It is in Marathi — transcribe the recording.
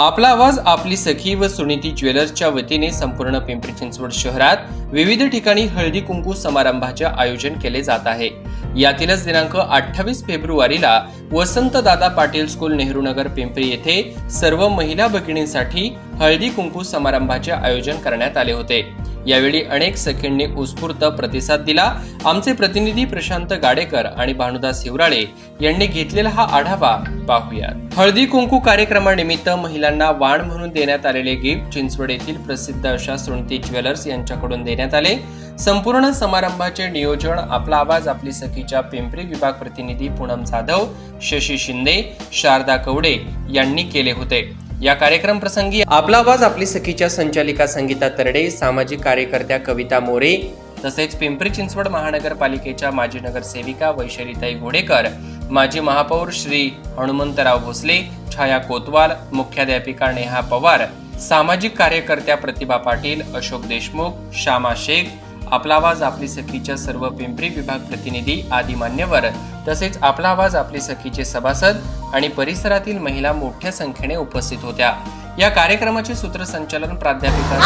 आपला आवाज आपली सखी व सुनीती ज्वेलर्सच्या वतीने संपूर्ण पिंपरी चिंचवड शहरात विविध ठिकाणी हळदी कुंकू समारंभाचे आयोजन केले जात आहे। यातीलच दिनांक 28 फेब्रुवारीला वसंतदादा पाटील स्कूल नेहरूनगर पिंपरी येथे सर्व महिला भगिनींसाठी हळदी कुंकू समारंभाचे आयोजन करण्यात आले होते। यावेळी अनेक सखींनी उत्स्फूर्त प्रतिसाद दिला। आमचे प्रतिनिधी प्रशांत गाडेकर आणि भानुदास हिवराळे यांनी घेतलेला हा आढावा पाहूयात। हळदी कुंकू कार्यक्रमानिमित्त महिलांना वाण म्हणून देण्यात आलेले गिफ्ट चिंचवड येथील प्रसिद्ध अशा सुनीती ज्वेलर्स यांच्याकडून देण्यात आले। संपूर्ण समारंभाचे नियोजन आपला आवाज आपली सखीच्या पिंपरी विभाग प्रतिनिधी पूनम जाधव, शशी शिंदे, शारदा कवडे यांनी केले होते। या कार्यक्रम प्रसंगी आपला आवाज आपली सखीच्या संचालिका संगीता तरडे, सामाजिक कार्यकर्त्या कविता मोरे तसेच पिंपरी चिंचवड महानगरपालिकेच्या माजी नगरसेविका वैशालीताई घोडेकर, माजी महापौर श्री हनुमंतराव भोसले, छाया कोतवाल, मुख्याध्यापिका नेहा पवार, सामाजिक कार्यकर्त्या प्रतिभा पाटील, अशोक देशमुख, श्यामा शेख, आपला आवाज आपली सखीच्या सर्व पिंपरी विभाग प्रतिनिधी आदी मान्यवर तसेच आपला आवाज आपली सखीचे सभासद आणि परिसरातील महिला मोठ्या संख्येने उपस्थित होत्या। या कार्यक्रमाचे सूत्रसंचालन प्राध्यापिका